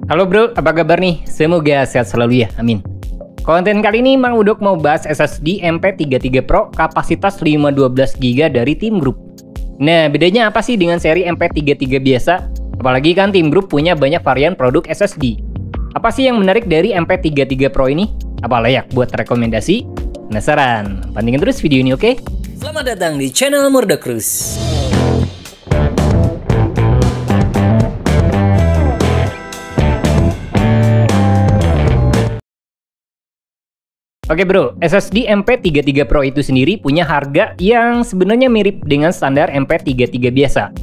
Halo bro, apa kabar nih? Semoga sehat selalu ya, amin. Konten kali ini Mang Udok mau bahas SSD MP33 Pro kapasitas 512GB dari Team Group. Nah, bedanya apa sih dengan seri MP33 biasa? Apalagi kan Team Group punya banyak varian produk SSD. Apa sih yang menarik dari MP33 Pro ini? Apa layak buat rekomendasi? Penasaran? Pantengin terus video ini, oke? Selamat datang di channel Murdakrus. Oke bro, SSD MP33 Pro itu sendiri punya harga yang sebenarnya mirip dengan standar MP33 biasa.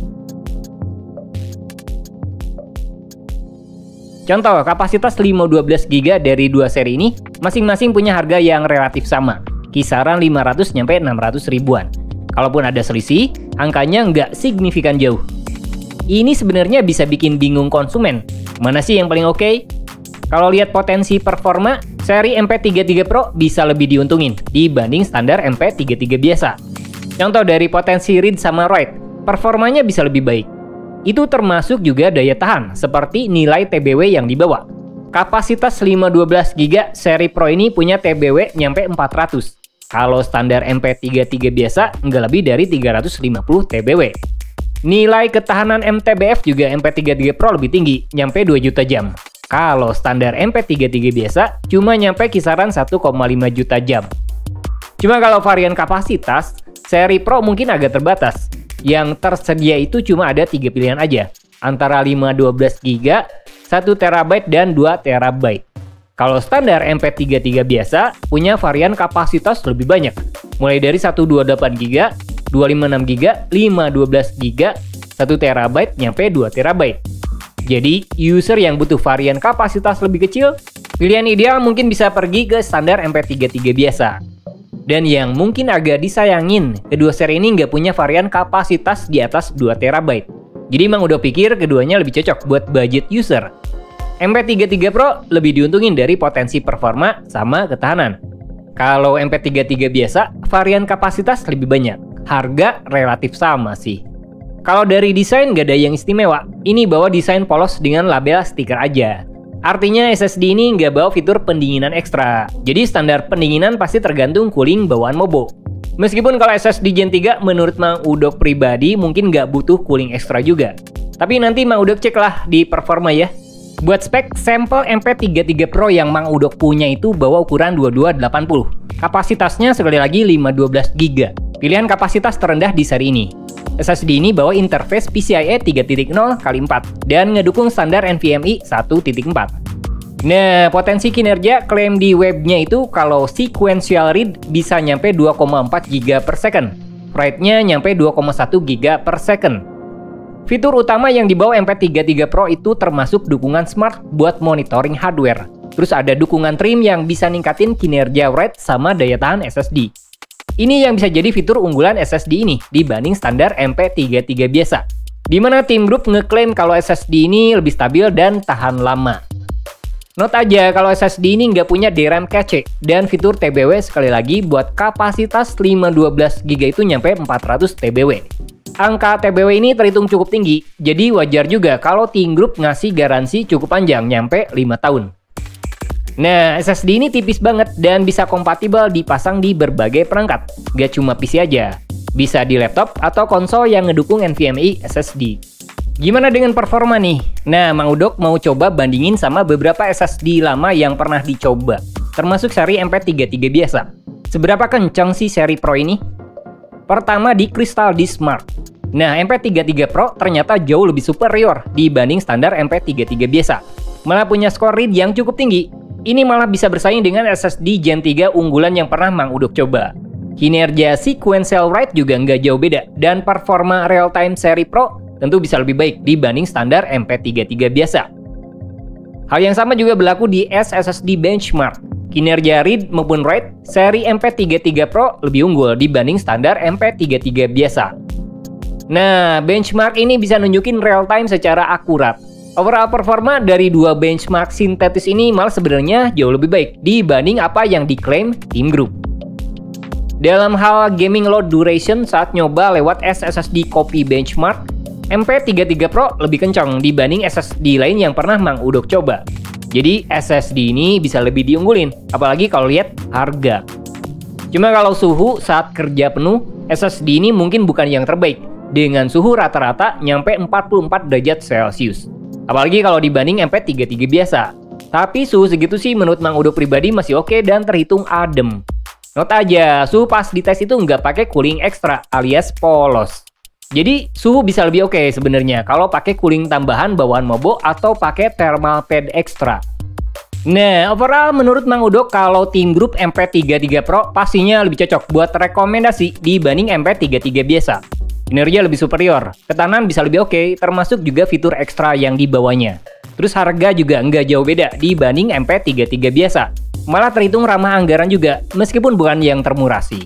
Contoh, kapasitas 512GB dari dua seri ini masing-masing punya harga yang relatif sama, kisaran 500-600 ribuan. Kalaupun ada selisih, angkanya nggak signifikan jauh. Ini sebenarnya bisa bikin bingung konsumen, mana sih yang paling oke? Kalau lihat potensi performa, seri MP33 Pro bisa lebih diuntungin dibanding standar MP33 biasa. Contoh dari potensi read sama write, performanya bisa lebih baik. Itu termasuk juga daya tahan, seperti nilai TBW yang dibawa. Kapasitas 512GB seri Pro ini punya TBW nyampe 400. Kalau standar MP33 biasa, nggak lebih dari 350 TBW. Nilai ketahanan MTBF juga MP33 Pro lebih tinggi, nyampe 2 juta jam. Kalau standar MP33 biasa, cuma nyampe kisaran 1,5 juta jam. Cuma kalau varian kapasitas, seri Pro mungkin agak terbatas. Yang tersedia itu cuma ada 3 pilihan aja, antara 512GB, 1 TB, dan 2 TB. Kalau standar MP33 biasa, punya varian kapasitas lebih banyak, mulai dari 128GB, 256GB, 512GB, 1 TB, nyampe 2 TB. Jadi, user yang butuh varian kapasitas lebih kecil, pilihan ideal mungkin bisa pergi ke standar MP33 biasa. Dan yang mungkin agak disayangin, kedua seri ini nggak punya varian kapasitas di atas 2 TB. Jadi Mang udah pikir keduanya lebih cocok buat budget user. MP33 Pro lebih diuntungin dari potensi performa sama ketahanan. Kalau MP33 biasa, varian kapasitas lebih banyak. Harga relatif sama sih. Kalau dari desain nggak ada yang istimewa, ini bawa desain polos dengan label stiker aja. Artinya SSD ini nggak bawa fitur pendinginan ekstra, jadi standar pendinginan pasti tergantung cooling bawaan Mobo. Meskipun kalau SSD Gen 3 menurut Mang Udok pribadi mungkin nggak butuh cooling ekstra juga. Tapi nanti Mang Udok cek lah di performa ya. Buat spek, sampel MP33 Pro yang Mang Udok punya itu bawa ukuran 2280. Kapasitasnya sekali lagi 512GB. Pilihan kapasitas terendah di seri ini. SSD ini bawa interface PCIe 3.0x4 dan ngedukung standar NVMe 1.4. Nah, potensi kinerja klaim di webnya itu kalau sequential read bisa nyampe 2,4 GB per second, write-nya nyampe 2,1 GB per second. Fitur utama yang dibawa MP33 Pro itu termasuk dukungan smart buat monitoring hardware. Terus ada dukungan trim yang bisa ningkatin kinerja write sama daya tahan SSD. Ini yang bisa jadi fitur unggulan SSD ini dibanding standar MP33 biasa. Dimana Team Group ngeklaim kalau SSD ini lebih stabil dan tahan lama. Note aja kalau SSD ini nggak punya DRAM cache dan fitur TBW sekali lagi buat kapasitas 512GB itu nyampe 400 TBW. Angka TBW ini terhitung cukup tinggi, jadi wajar juga kalau Team Group ngasih garansi cukup panjang nyampe 5 tahun. Nah, SSD ini tipis banget dan bisa kompatibel dipasang di berbagai perangkat. Gak cuma PC aja, bisa di laptop atau konsol yang ngedukung NVMe SSD. Gimana dengan performa nih? Nah, Mang Udok mau coba bandingin sama beberapa SSD lama yang pernah dicoba, termasuk seri MP33 biasa. Seberapa kencang sih seri Pro ini? Pertama di Crystal Disk Mark. Nah, MP33 Pro ternyata jauh lebih superior dibanding standar MP33 biasa. Malah punya skor read yang cukup tinggi. Ini malah bisa bersaing dengan SSD Gen 3 unggulan yang pernah Mang Udok coba. Kinerja sequential write juga nggak jauh beda, dan performa real-time seri Pro tentu bisa lebih baik dibanding standar MP33 biasa. Hal yang sama juga berlaku di SSD benchmark. Kinerja read maupun write, seri MP33 Pro lebih unggul dibanding standar MP33 biasa. Nah, benchmark ini bisa nunjukin real-time secara akurat. Overall performa dari dua benchmark sintetis ini malah sebenarnya jauh lebih baik dibanding apa yang diklaim Team Group. Dalam hal gaming load duration saat nyoba lewat SSD copy benchmark, MP33 Pro lebih kencang dibanding SSD lain yang pernah Mang Udok coba. Jadi SSD ini bisa lebih diunggulin, apalagi kalau lihat harga. Cuma kalau suhu saat kerja penuh, SSD ini mungkin bukan yang terbaik, dengan suhu rata-rata nyampe 44 derajat Celcius. Apalagi kalau dibanding MP33 biasa. Tapi suhu segitu sih menurut Mang Udok pribadi masih oke dan terhitung adem. Not aja, suhu pas dites itu nggak pakai cooling ekstra alias polos. Jadi suhu bisa lebih oke sebenarnya kalau pakai cooling tambahan bawaan Mobo atau pakai thermal pad ekstra. Nah, overall menurut Mang Udok kalau Team Group MP33 Pro pastinya lebih cocok buat rekomendasi dibanding MP33 biasa. Kinerja lebih superior, ketahanan bisa lebih oke, termasuk juga fitur ekstra yang dibawanya. Terus harga juga nggak jauh beda dibanding MP33 biasa. Malah terhitung ramah anggaran juga, meskipun bukan yang termurah sih.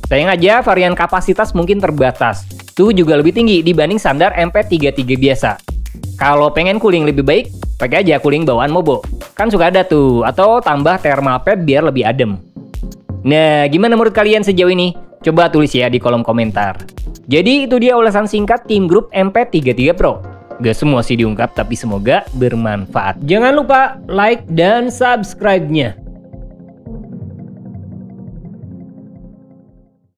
Sayang aja varian kapasitas mungkin terbatas. Suhu juga lebih tinggi dibanding standar MP33 biasa. Kalau pengen cooling lebih baik, pakai aja cooling bawaan Mobo. Kan suka ada tuh, atau tambah thermal pad biar lebih adem. Nah, gimana menurut kalian sejauh ini? Coba tulis ya di kolom komentar. Jadi itu dia ulasan singkat Team Group MP33 Pro. Gak semua sih diungkap, tapi semoga bermanfaat. Jangan lupa like dan subscribe-nya.